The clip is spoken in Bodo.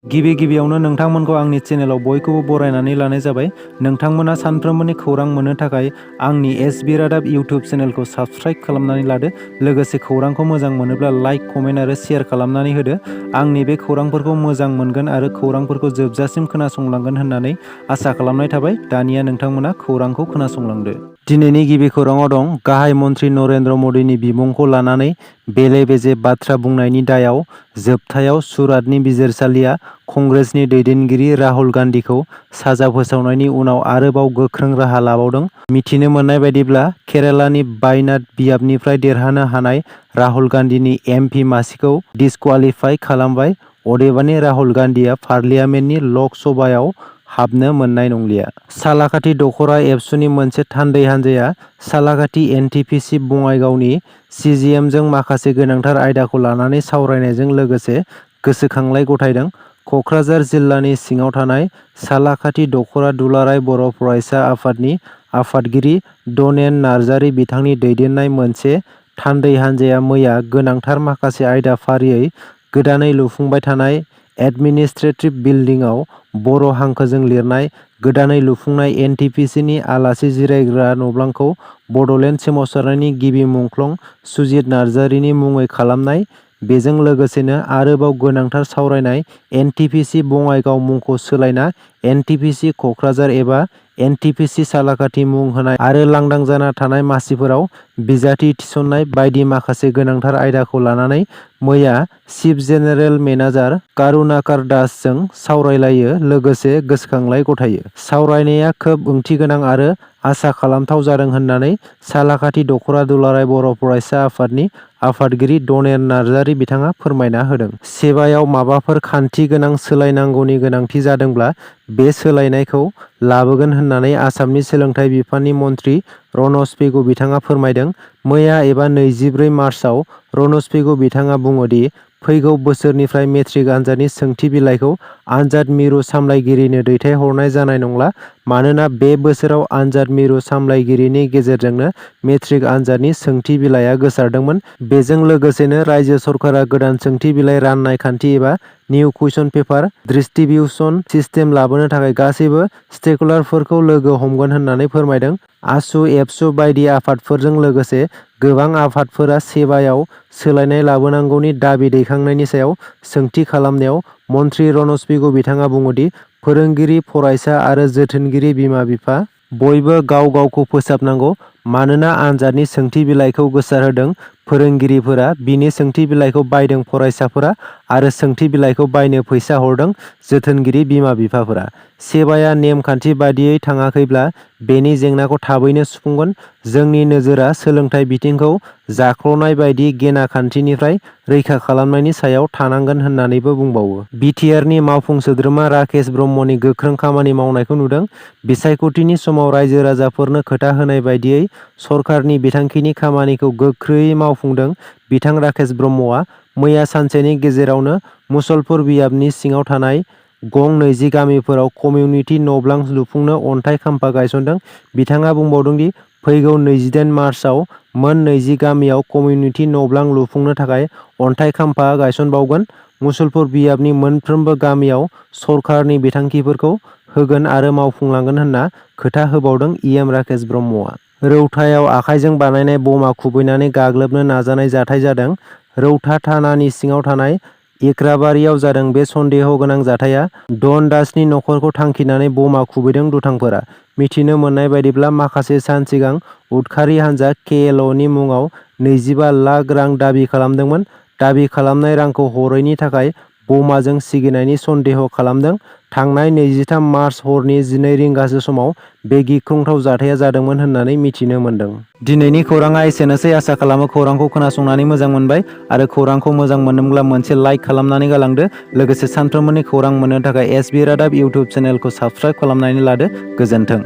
गिबियावनो नोंथांमोनखौ आंनि चेनेलाव बयखौबो बरायनानै लानाय जाबाय। नोंथांमोना सानफ्रोमबोनि खौरां मोननो थाखाय आंनि SB रादाब इउटिउब चेनेलखौ साबस्क्राइब खालामनानै लादो। लोगोसे खौरांखौ मोजां मोनोब्ला लाइक, कमेन्ट आरो शेयार खालामनानै होदो। आंनि बे खौरांफोरखौ मोजां मोनगोन आरो खौरांफोरखौ जोबजासिम खोनासंलांगोन होननानै आसा खालामनाय थाबाय। दानिया नोंथांमोना खौरांखौ खोनासंलांदो। दिनैनि गिबि खौराङाव दं गाहाय मन्थ्रि नरेन्द्र मदिनि बिमुंखौ लानानै बेले-बेजे बाथ्रा बुंनायनि दायाव जोबथायाव सुराटनि बिजिरसालिया कंग्रेसनि दैदेनगिरि राहुल गान्धीखौ साजा फोसावनायनि उनाव आरोबाव गोख्रों राहा लाबावदों। मिथिनो मोननाय बायदिब्ला केरालानि वायनाड बियाबनिफ्राय देरहानो हानाय राहुल गान्धीनि MP मासिखौ डिसक्वालिफाइ खालामबाय। अदेबानि राहुल गान्धीआ पार्लियामेन्टनि लक सभायाव हाबनो मोननाय नंलिया। सालाकाथि दख'रा एबसुनि मोनसे थान्दै हान्जाया सालाकाथि NTPC बङाइगावनि CGMजों माखासे गोनांथार आयदाखौ लानानै सावरायनायजों लोगोसे गोसोखांलाय गथायदों। क'क्राझार जिल्लानि सिङाव थानाय सालाकाथि दख'रा दुलाराय बर' फरायसा आफादनि आफादगिरि डनेन नार्जारी बिथांनि दैदेननाय मोनसे थान्दै हान्जाया मैया गोनांथार माखासे आयदा फारियै गोदानै लुफुंबाय थानाय एडमिनिस्ट्रेटिभ बिल्डिंआव बर' हांखोजों लिरनाय गोदानै लुफुंनाय NTPCनि आलासि जिरायग्रा न'ब्लांखौ बड'लेण्ड सोमावसारनायनि गिबि मुंख्लं सुजित नार्जारीनि मुङै खालामनाय। बेजों लोगोसेनो आरोबाव गोनांथार सावरायनाय NTPC बङाइगाव मुंखौ सोलायना NTPC क'क्राझार एबा NTPC सालाकाथि मुं होनाय आरो लांदां जाना थानाय मासिफोराव बिजाथि थिसननाय बायदि माखासे गोनांथार आयदाखौ लानानै मैया चिफ जेनेरेल मेनेजार कारुनाकार दासजों सावरायलायो लोगोसे गोसोखांलाय गथायो। सावरायनाया खोब ओंथिगोनां आरो आसा खालामथाव जादों होननानै सालाकाथि दख'रा दुलाराय बर' फरायसा आफादनि आफादगिरि डनेन नार्जारी बिथाङा फोरमायना होदों। सेबायाव माबाफोर खान्थि गोनां सोलायनांगौनि गोनांथि जादोंब्ला बे सोलायनायखौ लाबोगोन होननानै आसामनि सोलोंथाइ बिफाननि मन्थ्रि रनज पेगु बिथाङा फोरमायदों। मैया एबा 24 मार्चआव रनज पेगु बिथाङा बुङोदि फैगौ बोसोरनिफ्राय मेट्रिक आनजादनि सोंथि बिलाइखौ आनजाद मिरु सामलायगिरिनो दैथायहरनाय जानाय नंला। मानोना बे बोसोराव आनजाद मिरु सामलायगिरिनि गेजेरजोंनो मेट्रिक आनजादनि सोंथि बिलाइआ गोसारदोंमोन। बेजों लोगोसेनो रायजो सरकारा गोदान सोंथि बिलाइ राननाय खान्थि एबा निउ कुइसन पेपार डिस्ट्रिबिउसन सिस्टेम लाबोनो थाखाय गासैबो स्टेकहल्डारफोरखौ लोगो हमगोन होननानै फोरमायदों। आसु, एबसु बायदि आफादफोरजों लोगोसे गोबां आफादफोरा सेबायाव सोलायनाय लाबोनांगौनि दाबि दैखांनायनि सायाव सोंथि खालामनायाव मन्थ्रि रनज पेगु बिथाङा बुङोदि फोरोंगिरि, फरायसा आरो जोथोनगिरि बिमा-बिफा बयबो गाव गावखौ फोसाबनांगौ। मानोना आनजादनि सोंथि बिलाइखौ गोसारहोदों फोरोंगिरिफोरा, बिनि सोंथि बिलाइखौ बायदों फरायसाफोरा आरो सोंथि बिलाइखौ बायनो फैसा हरदों जोथोनगिरि बिमा-बिफाफोरा। सेबाया नेम-खान्थि बादियै थाङाखैब्ला बेनि जेंनाखौ थाबैनो सुफुंगोन। जोंनि नोजोरा सोलोंथाइ बिथिंखौ जाख्ल'नाय बायदि गेना खान्थिनिफ्राय रैखा खालामनायनि सायाव थानांगोन होननानैबो बुंबावो। बिटिआरनि मावफुं सोद्रोमा राकेश ब्रह्मनि गोख्रों खामानि मावनायखौ नुदों। बिसायख'थिनि समाव रायजो राजाफोरनो खोथा होनाय बायदियै सरकारनि बिथांखिनि खामानिखौ गोख्रैयै मावफुंदों बिथां राकेश ब्रह्मआ। मैया सानसेनि गेजेरावनो मुसलपुर बियाबनि सिङाव थानाय गं 20 गामिफोराव कमिउनिटि न'ब्लां लुफुंनो अन्थाइ खाम्फा गायसनदों। बिथाङा बुंबावदोंदि फैगौ 28 मार्चआव मोन 20 गामियाव कमिउनिटि न'ब्लां लुफुंनो थाखाय अन्थाइ खाम्फा गायसनबावगोन। मुसलपुर बियाबनि मोनफ्रोमबो गामियाव सरकारनि बिथांखिफोरखौ होगोन आरो मावफुंलांगोन होनना खोथा होबावदों EM राकेश ब्रह्मआ। रौतायाव आखाइजों बानायनाय बमा खुबैनानै गाग्लोबनो नाजानाय जाथाय जादों। रौता थानानि सिङाव थानाय इक्राबारियाव जादों। बे सन्देह गोनां जाथाया डन दासनि नखरखौ थांखिनानै बमा खुबैदों दुथांफोरा। मिथिनो मोननाय बायदिब्ला माखासे सान सिगां उदखारि हान्जा KLOनि मुङाव 25 लाख रां दाबि खालामदोंमोन। दाबि खालामनाय रांखौ हरैनि थाखाय बमाजों सिगिनायनि सन्देह खालामदों। थांनाय 23 मार्च हरनि 12 रिंगासो समाव बे गिख्रंथाव जाथाया जादोंमोन होननानै मिथिनो मोन्दों। दिनैनि खौराङा एसेनोसै। आसा खालामो खौरांखौ खोनासंनानै मोजां मोनबाय आरो खौरांखौ मोजां मोनदोंब्ला मोनसे लाइक खालामनानै गालांदो। लोगोसे सानफ्रोमबोनि खौरां मोननो थाखाय SB रादाब इउटिउब चेनेलखौ साबस्क्राइब खालामनानै लादो। गोजोन्थों।